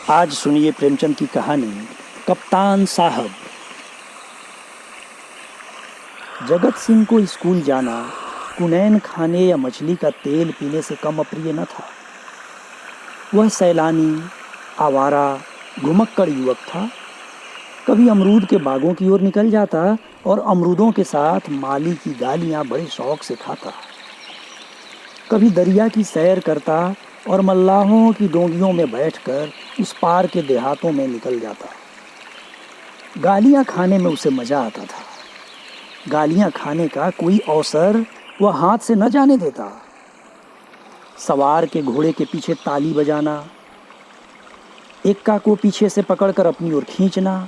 आज सुनिए प्रेमचंद की कहानी कप्तान साहब। जगत सिंह को स्कूल जाना कुनैन खाने या मछली का तेल पीने से कम अप्रिय न था। वह सैलानी, आवारा, घुमक्कड़ युवक था। कभी अमरूद के बागों की ओर निकल जाता और अमरूदों के साथ माली की गालियां बड़े शौक से खाता। कभी दरिया की सैर करता और मल्लाहों की डोंगियों में बैठकर उस पार के देहातों में निकल जाता। गालियां खाने में उसे मजा आता था। गालियां खाने का कोई अवसर वह हाथ से न जाने देता। सवार के घोड़े के पीछे ताली बजाना, एक्का को पीछे से पकड़कर अपनी ओर खींचना,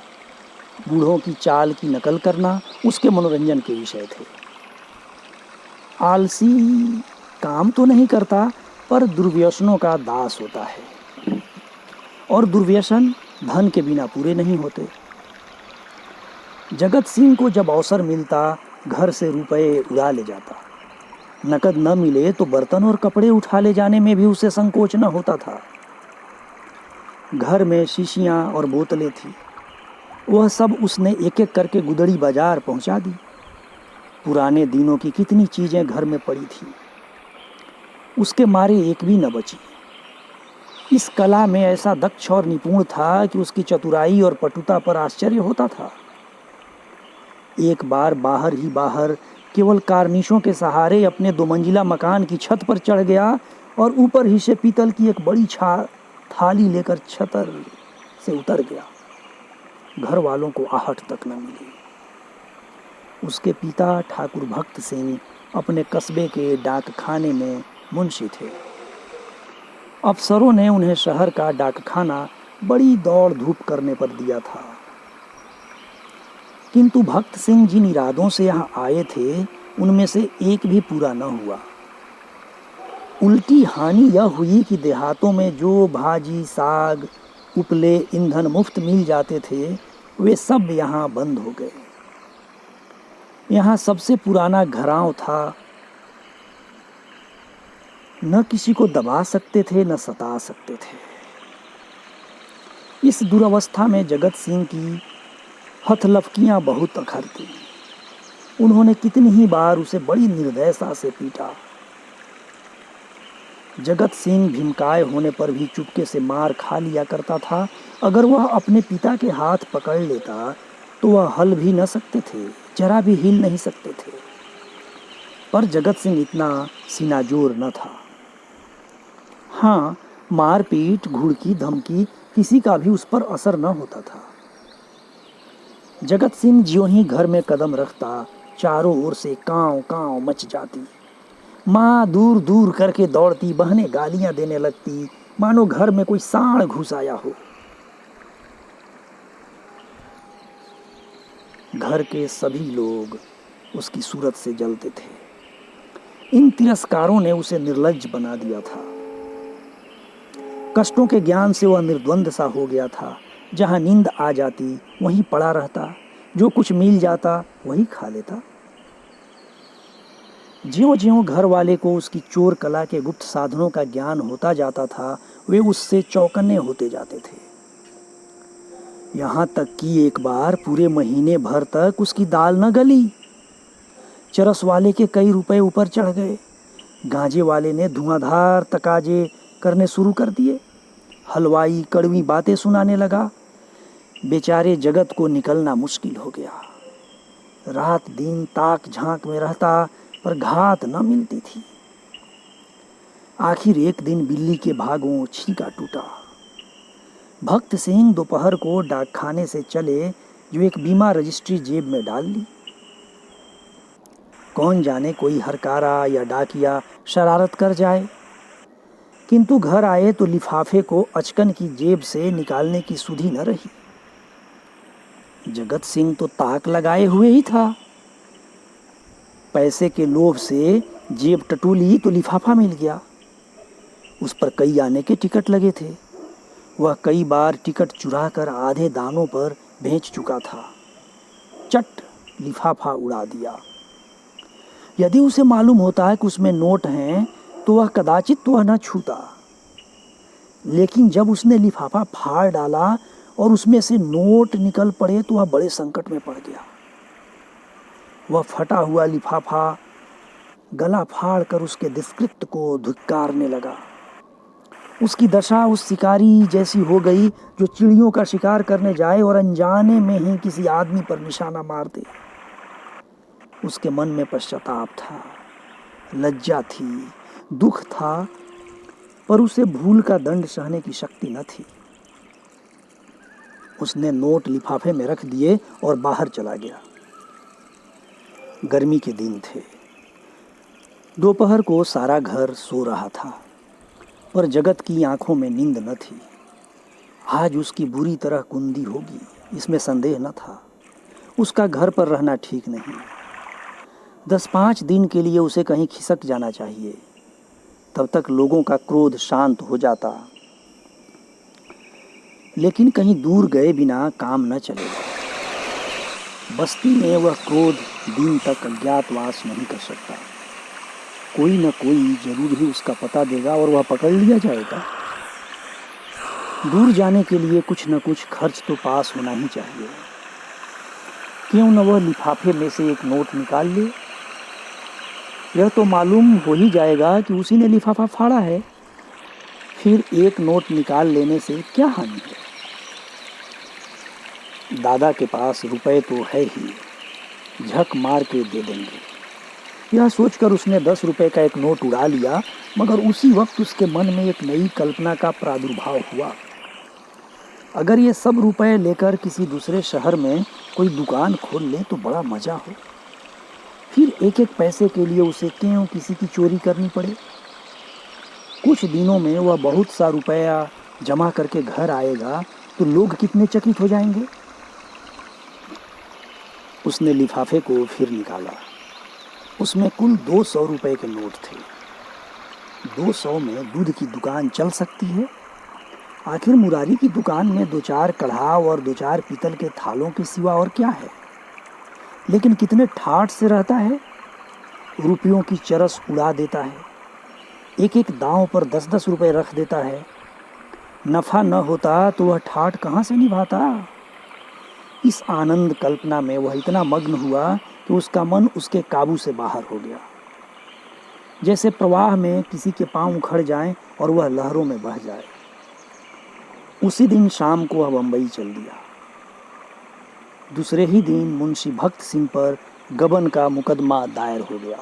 बूढ़ों की चाल की नकल करना उसके मनोरंजन के विषय थे। आलसी काम तो नहीं करता, पर दुर्व्यसनों का दास होता है, और दुर्व्यसन धन के बिना पूरे नहीं होते। जगत सिंह को जब अवसर मिलता घर से रुपए उड़ा ले जाता। नकद न मिले तो बर्तन और कपड़े उठा ले जाने में भी उसे संकोच न होता था। घर में शीशियां और बोतलें थी, वह सब उसने एक एक करके गुदड़ी बाजार पहुंचा दी। पुराने दिनों की कितनी चीजें घर में पड़ी थी, उसके मारे एक भी न बची। इस कला में ऐसा दक्ष और निपुण था कि उसकी चतुराई और पटुता पर आश्चर्य होता था। एक बार बाहर ही बाहर केवल कार्निशों के सहारे अपने 2 मंजिला मकान की छत पर चढ़ गया और ऊपर ही से पीतल की एक बड़ी थाली लेकर छतर से उतर गया। घर वालों को आहट तक न मिली। उसके पिता ठाकुर भक्त सिंह अपने कस्बे के डाकखाने में मुंशी थे। अफसरों ने उन्हें शहर का डाकखाना बड़ी दौड़ धूप करने पर दिया था, किंतु भक्त सिंह जिन इरादों से यहाँ आए थे उनमें से एक भी पूरा न हुआ। उल्टी हानि यह हुई कि देहातों में जो भाजी, साग, उपले, ईंधन मुफ्त मिल जाते थे वे सब यहाँ बंद हो गए। यहाँ सबसे पुराना घराव था। न किसी को दबा सकते थे न सता सकते थे। इस दुर्वस्था में जगत सिंह की हथलफकियां बहुत अखरती। उन्होंने कितनी ही बार उसे बड़ी निर्दयता से पीटा। जगत सिंह भीमकाय होने पर भी चुपके से मार खा लिया करता था। अगर वह अपने पिता के हाथ पकड़ लेता तो वह हल भी न सकते थे, जरा भी हिल नहीं सकते थे। पर जगत सिंह इतना सीनाजोर न था। हाँ, मारपीट, घुड़की, धमकी किसी का भी उस पर असर न होता था। जगत सिंह ज्यों ही घर में कदम रखता चारों ओर से कांव कांव मच जाती। माँ दूर दूर करके दौड़ती, बहनें गालियां देने लगती, मानो घर में कोई सांड घुस आया हो। घर के सभी लोग उसकी सूरत से जलते थे। इन तिरस्कारों ने उसे निर्लज्ज बना दिया था। कष्टों के ज्ञान से वह निर्द्वंद सा हो गया था। जहां नींद आ जाती वहीं पड़ा रहता, जो कुछ मिल जाता वही खा लेता। ज्यों ज्यों घर वाले को उसकी चोर कला के गुप्त साधनों का ज्ञान होता जाता था, वे उससे चौकन्ने होते जाते थे। यहाँ तक कि एक बार पूरे महीने भर तक उसकी दाल न गली। चरस वाले के कई रुपए ऊपर चढ़ गए। गांजे वाले ने धुआंधार तकाजे करने शुरू कर दिए। हलवाई कड़वी बातें सुनाने लगा। बेचारे जगत को निकलना मुश्किल हो गया। रात दिन ताक झांक में रहता, पर घात न मिलती थी। आखिर एक दिन बिल्ली के भागों छींका टूटा। भक्त सिंह दोपहर को डाकखाने से चले, जो एक बीमा रजिस्ट्री जेब में डाल ली। कौन जाने कोई हरकारा या डाकिया शरारत कर जाए। किंतु घर आए तो लिफाफे को अचकन की जेब से निकालने की सुधि न रही। जगत सिंह तो ताक लगाए हुए ही था। पैसे के लोभ से जेब टटोली तो लिफाफा मिल गया। उस पर कई आने के टिकट लगे थे। वह कई बार टिकट चुरा कर आधे दामों पर बेच चुका था। चट लिफाफा उड़ा दिया। यदि उसे मालूम होता है कि उसमें नोट हैं तो वह कदाचित वह न छूता। लेकिन जब उसने लिफाफा फाड़ डाला और उसमें से नोट निकल पड़े तो वह बड़े संकट में पड़ गया। वह फटा हुआ लिफाफा गला फाड़ कर उसके दुष्कृत्य को धिक्कारने लगा। उसकी दशा उस शिकारी जैसी हो गई जो चिड़ियों का शिकार करने जाए और अनजाने में ही किसी आदमी पर निशाना मार दे। उसके मन में पश्चाताप था, लज्जा थी, दुख था, पर उसे भूल का दंड सहने की शक्ति न थी। उसने नोट लिफाफे में रख दिए और बाहर चला गया। गर्मी के दिन थे। दोपहर को सारा घर सो रहा था, पर जगत की आंखों में नींद न थी। आज उसकी बुरी तरह कुंदी होगी, इसमें संदेह न था। उसका घर पर रहना ठीक नहीं। 10-5 दिन के लिए उसे कहीं खिसक जाना चाहिए, तब तक लोगों का क्रोध शांत हो जाता। लेकिन कहीं दूर गए बिना काम न चलेगा। बस्ती में वह क्रोध दिन तक अज्ञातवास नहीं कर सकता। कोई न कोई जरूर ही उसका पता देगा और वह पकड़ लिया जाएगा। दूर जाने के लिए कुछ न कुछ खर्च तो पास होना ही चाहिए। क्यों न वह लिफाफे में से एक नोट निकाल ले। यह तो मालूम हो ही जाएगा कि उसी ने लिफाफा फाड़ा है। फिर एक नोट निकाल लेने से क्या हानि है। दादा के पास रुपए तो है ही, झक मार के दे देंगे। यह सोचकर उसने 10 रुपए का एक नोट उड़ा लिया, मगर उसी वक्त उसके मन में एक नई कल्पना का प्रादुर्भाव हुआ। अगर ये सब रुपए लेकर किसी दूसरे शहर में कोई दुकान खोल ले तो बड़ा मजा हो। फिर एक एक पैसे के लिए उसे क्यों किसी की चोरी करनी पड़े। कुछ दिनों में वह बहुत सा रुपया जमा करके घर आएगा तो लोग कितने चकित हो जाएंगे। उसने लिफाफे को फिर निकाला। उसमें कुल 200 रुपए के नोट थे। 200 में दूध की दुकान चल सकती है। आखिर मुरारी की दुकान में 2-4 कढ़ाव और 2-4 पीतल के थालों के सिवा और क्या है। लेकिन कितने ठाठ से रहता है। रुपयों की चरस उड़ा देता है। एक एक दांव पर 10-10 रुपए रख देता है। नफा न होता तो वह ठाठ कहाँ से निभाता। इस आनंद कल्पना में वह इतना मग्न हुआ कि उसका मन उसके काबू से बाहर हो गया। जैसे प्रवाह में किसी के पांव उखड़ जाएं और वह लहरों में बह जाए। उसी दिन शाम को वह बंबई चल दिया। दूसरे ही दिन मुंशी भक्त सिंह पर गबन का मुकदमा दायर हो गया।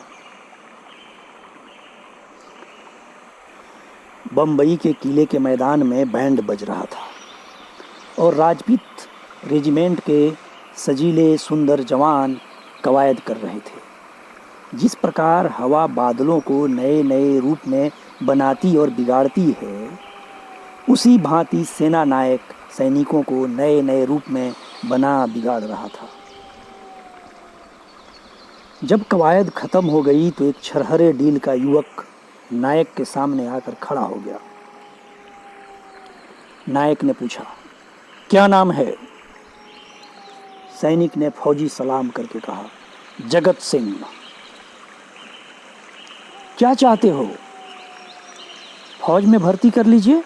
बंबई के किले के मैदान में बैंड बज रहा था और राजपूत रेजिमेंट के सजीले सुंदर जवान कवायद कर रहे थे। जिस प्रकार हवा बादलों को नए नए रूप में बनाती और बिगाड़ती है, उसी भांति सेना नायक सैनिकों को नए नए रूप में बना बिगाड़ रहा था। जब कवायद खत्म हो गई तो एक छरहरे डील का युवक नायक के सामने आकर खड़ा हो गया। नायक ने पूछा, क्या नाम है। सैनिक ने फौजी सलाम करके कहा, जगत सिंह। क्या चाहते हो। फौज में भर्ती कर लीजिए।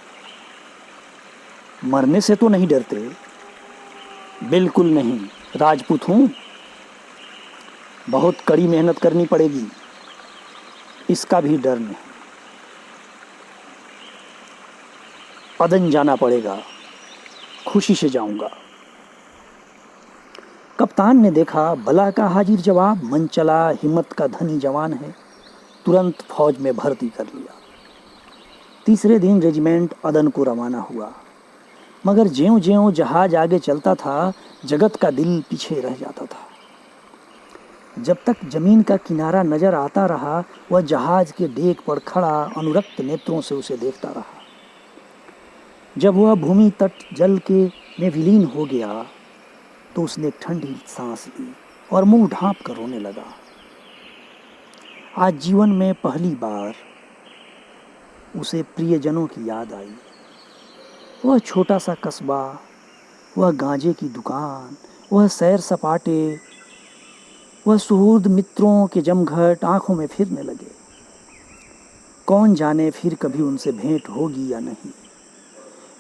मरने से तो नहीं डरते। बिल्कुल नहीं, राजपूत हूं। बहुत कड़ी मेहनत करनी पड़ेगी। इसका भी डर नहीं। अदन जाना पड़ेगा। खुशी से जाऊंगा। कप्तान ने देखा बला का हाजिर जवाब, मन चला, हिम्मत का धनी जवान है, तुरंत फौज में भर्ती कर लिया। तीसरे दिन रेजिमेंट अदन को रवाना हुआ। मगर ज्यों-ज्यों जहाज आगे चलता था, जगत का दिल पीछे रह जाता था। जब तक जमीन का किनारा नजर आता रहा, वह जहाज के डेक पर खड़ा अनुरक्त नेत्रों से उसे देखता रहा। जब वह भूमि तट जल के में विलीन हो गया तो उसने ठंडी सांस ली और मुंह ढांप कर रोने लगा। आज जीवन में पहली बार उसे प्रियजनों की याद आई। वह छोटा सा कस्बा, वह गांजे की दुकान, वह सैर सपाटे, वह सुहृद मित्रों के जमघट आंखों में फिरने लगे। कौन जाने फिर कभी उनसे भेंट होगी या नहीं।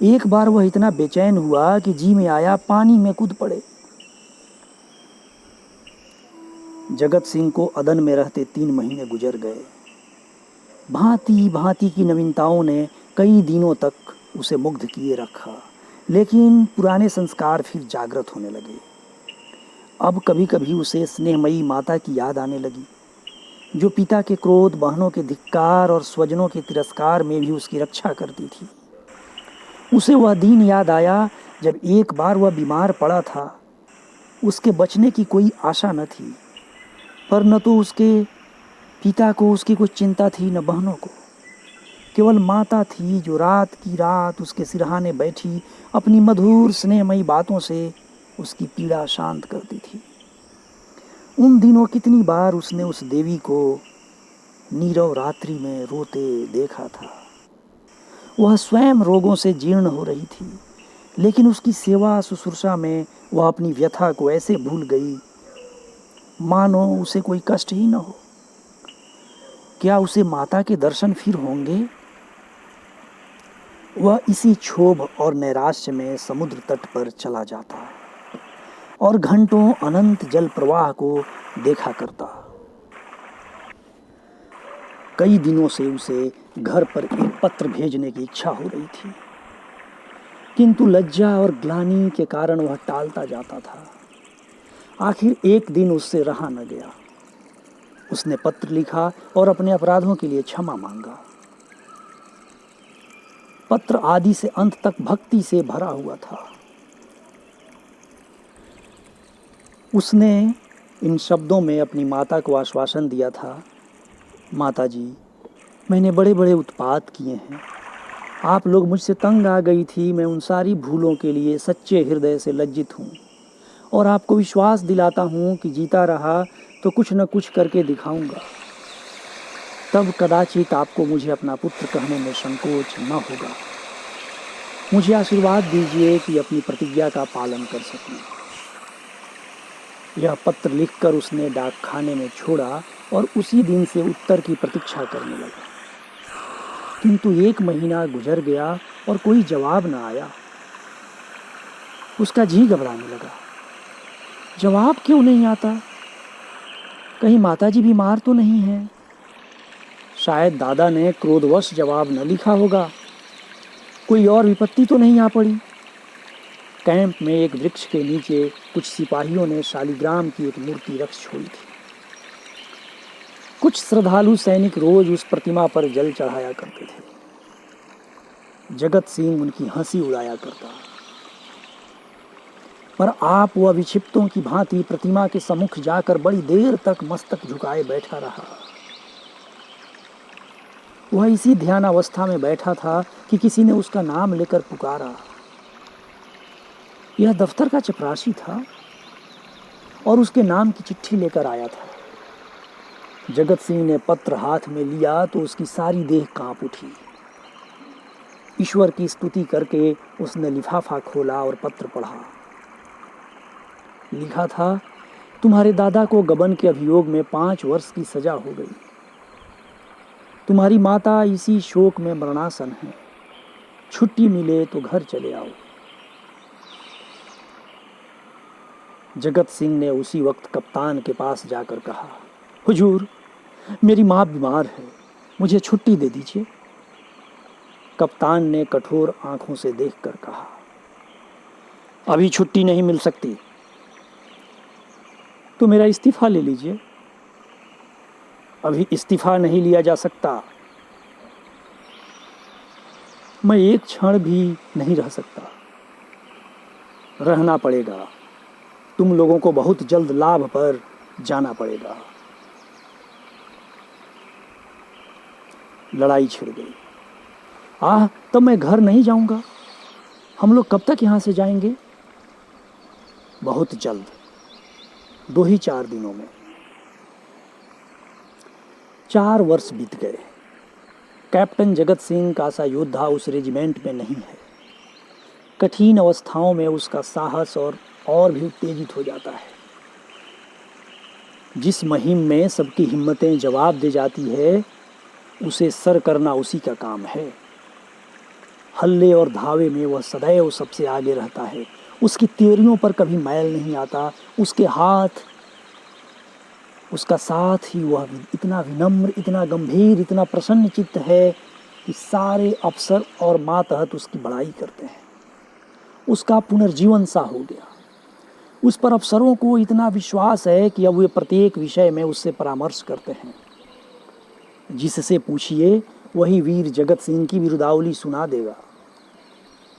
एक बार वह इतना बेचैन हुआ कि जी में आया पानी में कूद पड़े। जगत सिंह को अदन में रहते 3 महीने गुजर गए। भांति भांति की नवीनताओं ने कई दिनों तक उसे मुग्ध किए रखा, लेकिन पुराने संस्कार फिर जागृत होने लगे। अब कभी कभी उसे स्नेहमयी माता की याद आने लगी, जो पिता के क्रोध, बहनों के धिक्कार और स्वजनों के तिरस्कार में भी उसकी रक्षा करती थी। उसे वह दिन याद आया जब एक बार वह बीमार पड़ा था। उसके बचने की कोई आशा न थी, पर न तो उसके पिता को उसकी कुछ चिंता थी, न बहनों को। केवल माता थी जो रात की रात उसके सिरहाने बैठी अपनी मधुर स्नेहमयी बातों से उसकी पीड़ा शांत करती थी। उन दिनों कितनी बार उसने उस देवी को नीरव रात्रि में रोते देखा था। वह स्वयं रोगों से जीर्ण हो रही थी, लेकिन उसकी सेवा शुश्रूषा में वह अपनी व्यथा को ऐसे भूल गई मानो उसे कोई कष्ट ही न हो। क्या उसे माता के दर्शन फिर होंगे? वह इसी क्षोभ और नैराश्य में समुद्र तट पर चला जाता और घंटों अनंत जल प्रवाह को देखा करता। कई दिनों से उसे घर पर एक पत्र भेजने की इच्छा हो रही थी, किंतु लज्जा और ग्लानि के कारण वह टालता जाता था। आखिर एक दिन उससे रहा न गया। उसने पत्र लिखा और अपने अपराधों के लिए क्षमा मांगा। पत्र आदि से अंत तक भक्ति से भरा हुआ था। उसने इन शब्दों में अपनी माता को आश्वासन दिया था, माता जी, मैंने बड़े बड़े उत्पात किए हैं। आप लोग मुझसे तंग आ गई थी। मैं उन सारी भूलों के लिए सच्चे हृदय से लज्जित हूँ और आपको विश्वास दिलाता हूँ कि जीता रहा तो कुछ न कुछ करके दिखाऊंगा। तब कदाचित आपको मुझे अपना पुत्र कहने में संकोच न होगा। मुझे आशीर्वाद दीजिए कि अपनी प्रतिज्ञा का पालन कर सकूं। यह पत्र लिखकर उसने डाक खाने में छोड़ा और उसी दिन से उत्तर की प्रतीक्षा करने लगा। किंतु 1 महीना गुजर गया और कोई जवाब न आया। उसका जी घबराने लगा। जवाब क्यों नहीं आता? कहीं माताजी बीमार तो नहीं है? शायद दादा ने क्रोधवश जवाब न लिखा होगा। कोई और विपत्ति तो नहीं आ पड़ी? कैंप में एक वृक्ष के नीचे कुछ सिपाहियों ने शालिग्राम की एक मूर्ति रख छोड़ी थी। कुछ श्रद्धालु सैनिक रोज उस प्रतिमा पर जल चढ़ाया करते थे। जगत सिंह उनकी हंसी उड़ाया करता, पर आप वह विक्षिप्तों की भांति प्रतिमा के सम्मुख जाकर बड़ी देर तक मस्तक झुकाए बैठा रहा। वह इसी ध्यानावस्था में बैठा था कि किसी ने उसका नाम लेकर पुकारा। यह दफ्तर का चपरासी था और उसके नाम की चिट्ठी लेकर आया था। जगत सिंह ने पत्र हाथ में लिया तो उसकी सारी देह कांप उठी। ईश्वर की स्तुति करके उसने लिफाफा खोला और पत्र पढ़ा। लिखा था, तुम्हारे दादा को गबन के अभियोग में 5 वर्ष की सजा हो गई। तुम्हारी माता इसी शोक में मरणासन है। छुट्टी मिले तो घर चले आओ। जगत सिंह ने उसी वक्त कप्तान के पास जाकर कहा, हुजूर, मेरी माँ बीमार है, मुझे छुट्टी दे दीजिए। कप्तान ने कठोर आंखों से देखकर कहा, अभी छुट्टी नहीं मिल सकती, तो मेरा इस्तीफा ले लीजिए। अभी इस्तीफा नहीं लिया जा सकता। मैं एक क्षण भी नहीं रह सकता। रहना पड़ेगा। तुम लोगों को बहुत जल्द लाभ पर जाना पड़ेगा। लड़ाई छिड़ गई। तब मैं घर नहीं जाऊंगा। हम लोग कब तक यहां से जाएंगे? बहुत जल्द, 2 ही 4 दिनों में। 4 वर्ष बीत गए। कैप्टन जगत सिंह का सा योद्धा उस रेजिमेंट में नहीं है। कठिन अवस्थाओं में उसका साहस और भी उत्तेजित हो जाता है। जिस मुहिम में सबकी हिम्मतें जवाब दे जाती है, उसे सर करना उसी का काम है। हल्ले और धावे में वह सदैव सबसे आगे रहता है। उसकी त्योरियों पर कभी मैल नहीं आता। उसके हाथ, उसका साथ ही वह इतना विनम्र, इतना गंभीर, इतना प्रसन्न चित्त है कि सारे अफसर और मातहत उसकी बड़ाई करते हैं। उसका पुनर्जीवन सा हो गया। उस पर अफसरों को इतना विश्वास है कि अब वे प्रत्येक विषय में उससे परामर्श करते हैं। जिससे पूछिए वही वीर जगत सिंह की बिरुदावली सुना देगा।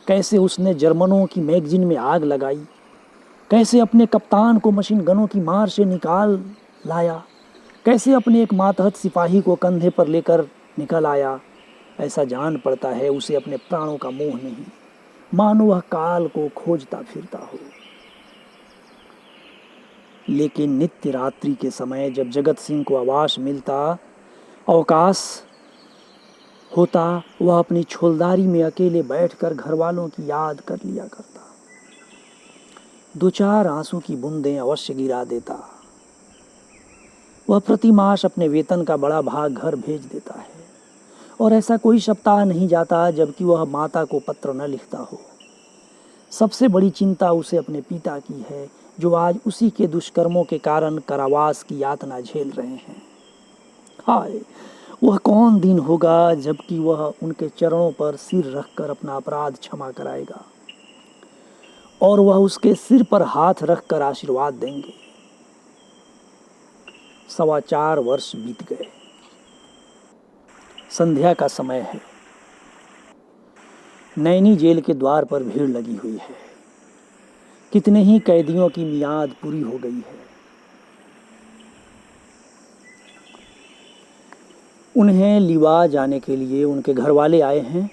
कैसे उसने जर्मनों की मैगजीन में आग लगाई, कैसे अपने कप्तान को मशीन गनों की मार से निकाल लाया, कैसे अपने एक मातहत सिपाही को कंधे पर लेकर निकल आया। ऐसा जान पड़ता है उसे अपने प्राणों का मोह नहीं, मानो वह काल को खोजता फिरता हो। लेकिन नित्य रात्रि के समय जब जगत सिंह को आवास मिलता, अवकाश होता, वह अपनी छोलदारी में अकेले बैठकर घर वालों की याद कर लिया करता। दो चार आंसू की बूंदें अवश्य गिरा देता। वह प्रति मास अपने वेतन का बड़ा भाग घर भेज देता है और ऐसा कोई सप्ताह नहीं जाता जबकि वह माता को पत्र न लिखता हो। सबसे बड़ी चिंता उसे अपने पिता की है, जो आज उसी के दुष्कर्मों के कारण कारावास की यातना झेल रहे हैं। हाय, वह कौन दिन होगा जबकि वह उनके चरणों पर सिर रखकर अपना अपराध क्षमा कराएगा और वह उसके सिर पर हाथ रखकर आशीर्वाद देंगे। 4.25 वर्ष बीत गए। संध्या का समय है। नैनी जेल के द्वार पर भीड़ लगी हुई है। कितने ही कैदियों की मियाद पूरी हो गई है। उन्हें लिवा जाने के लिए उनके घर वाले आए हैं,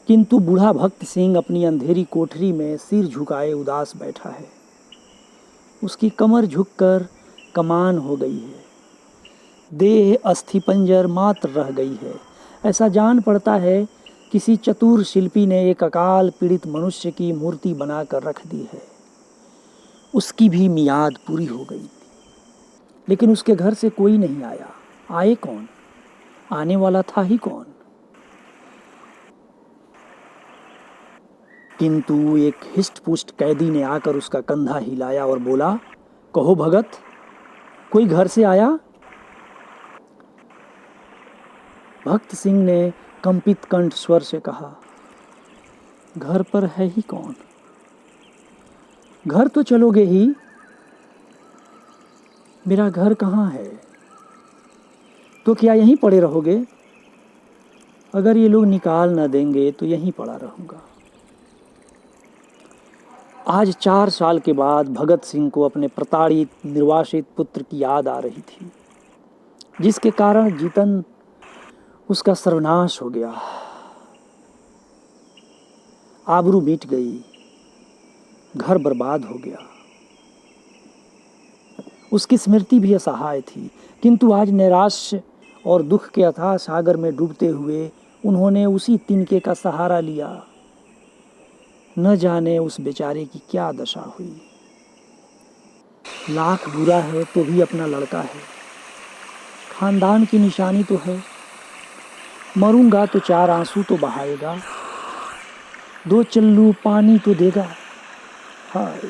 किंतु बूढ़ा भक्त सिंह अपनी अंधेरी कोठरी में सिर झुकाए उदास बैठा है। उसकी कमर झुककर कमान हो गई है। देह अस्थिपंजर मात्र रह गई है। ऐसा जान पड़ता है किसी चतुर शिल्पी ने एक अकाल पीड़ित मनुष्य की मूर्ति बनाकर रख दी है। उसकी भी मियाद पूरी हो गई, लेकिन उसके घर से कोई नहीं आया। आए कौन? आने वाला था ही कौन? किंतु एक हिष्ट-पुष्ट कैदी ने आकर उसका कंधा हिलाया और बोला, कहो भगत, कोई घर से आया? भक्त सिंह ने कंपित कंठ स्वर से कहा, घर पर है ही कौन? घर तो चलोगे ही। मेरा घर कहाँ है? तो क्या यहीं पड़े रहोगे? अगर ये लोग निकाल न देंगे तो यहीं पड़ा रहूंगा। आज 4 साल के बाद भगत सिंह को अपने प्रताड़ित निर्वासित पुत्र की याद आ रही थी, जिसके कारण जीतन उसका सर्वनाश हो गया। आबरू मिट गई, घर बर्बाद हो गया। उसकी स्मृति भी असहाय थी, किंतु आज नैराश्य और दुख के अथाह सागर में डूबते हुए उन्होंने उसी तिनके का सहारा लिया। न जाने उस बेचारे की क्या दशा हुई। लाख बुरा है तो भी अपना लड़का है, खानदान की निशानी तो है। मरूंगा तो 4 आंसू तो बहाएगा, 2 चल्लू पानी तो देगा। हाय,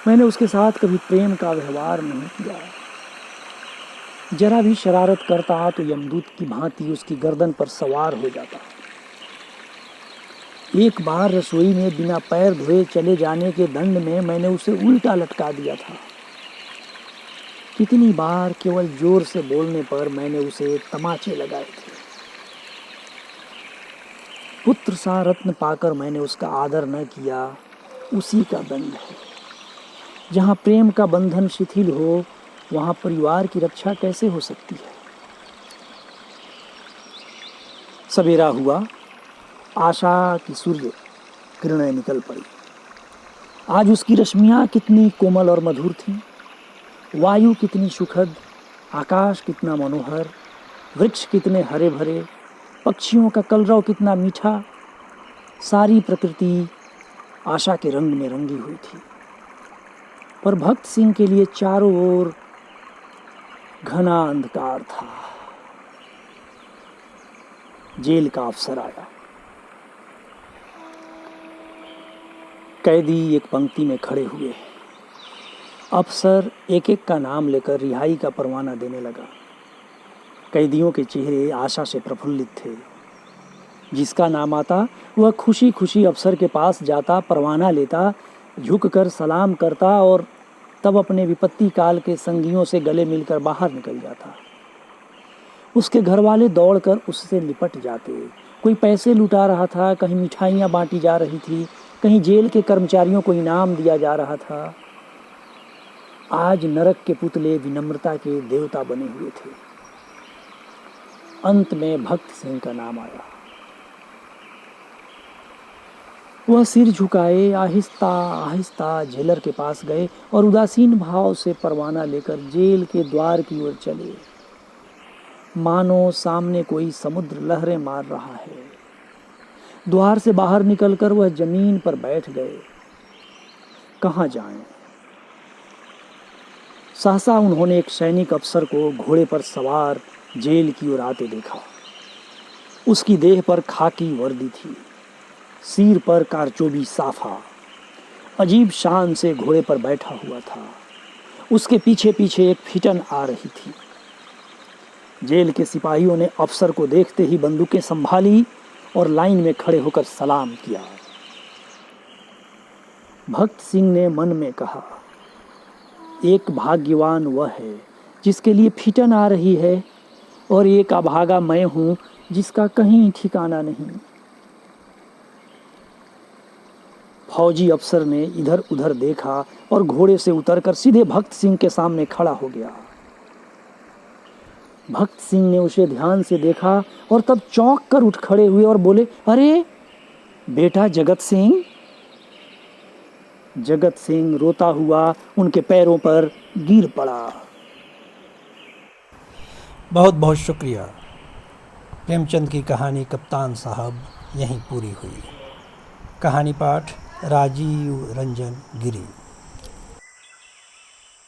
मैंने उसके साथ कभी प्रेम का व्यवहार नहीं किया। जरा भी शरारत करता तो यमदूत की भांति उसकी गर्दन पर सवार हो जाता। एक बार रसोई में बिना पैर धोए चले जाने के दंड में मैंने उसे उल्टा लटका दिया था। कितनी बार केवल जोर से बोलने पर मैंने उसे तमाचे लगाए थे। पुत्र सा रत्न पाकर मैंने उसका आदर न किया, उसी का दंड है। जहाँ प्रेम का बंधन शिथिल हो, वहाँ परिवार की रक्षा कैसे हो सकती है? सवेरा हुआ, आशा की सूर्य किरणें निकल पड़ी। आज उसकी रश्मियाँ कितनी कोमल और मधुर थीं, वायु कितनी सुखद, आकाश कितना मनोहर, वृक्ष कितने हरे भरे, पक्षियों का कलरव कितना मीठा। सारी प्रकृति आशा के रंग में रंगी हुई थी। पर भक्त सिंह के लिए चारों ओर घना अंधकार था। जेल का अफसर आया। कैदी एक पंक्ति में खड़े हुए। अफसर एक एक का नाम लेकर रिहाई का परवाना देने लगा। कैदियों के चेहरे आशा से प्रफुल्लित थे। जिसका नाम आता वह खुशी खुशी अफसर के पास जाता, परवाना लेता, झुककर सलाम करता और तब अपने विपत्ति काल के संगियों से गले मिलकर बाहर निकल जाता। उसके घर वाले दौड़कर उससे लिपट जाते। कोई पैसे लुटा रहा था, कहीं मिठाइयाँ बांटी जा रही थी, कहीं जेल के कर्मचारियों को इनाम दिया जा रहा था। आज नरक के पुतले विनम्रता के देवता बने हुए थे। अंत में भक्त सिंह का नाम आया। वह सिर झुकाए आहिस्ता आहिस्ता जेलर के पास गए और उदासीन भाव से परवाना लेकर जेल के द्वार की ओर चले। मानो सामने कोई समुद्र लहरें मार रहा है। द्वार से बाहर निकलकर वह जमीन पर बैठ गए। कहाँ जाएं? सहसा उन्होंने एक सैनिक अफसर को घोड़े पर सवार जेल की ओर आते देखा। उसकी देह पर खाकी वर्दी थी, सिर पर कारचोबी साफा, अजीब शान से घोड़े पर बैठा हुआ था। उसके पीछे पीछे एक फिटन आ रही थी। जेल के सिपाहियों ने अफसर को देखते ही बंदूकें संभाली और लाइन में खड़े होकर सलाम किया। भक्त सिंह ने मन में कहा, एक भाग्यवान वह है जिसके लिए फिटन आ रही है और एक अभागा मैं हूं जिसका कहीं ठिकाना नहीं। फौजी अफसर ने इधर उधर देखा और घोड़े से उतरकर सीधे भक्त सिंह के सामने खड़ा हो गया। भक्त सिंह ने उसे ध्यान से देखा और तब चौंक कर उठ खड़े हुए और बोले, अरे बेटा जगत सिंह। जगत सिंह रोता हुआ उनके पैरों पर गिर पड़ा। बहुत बहुत शुक्रिया। प्रेमचंद की कहानी कप्तान साहब यहीं पूरी हुई। कहानी पाठ राजीव रंजन गिरी।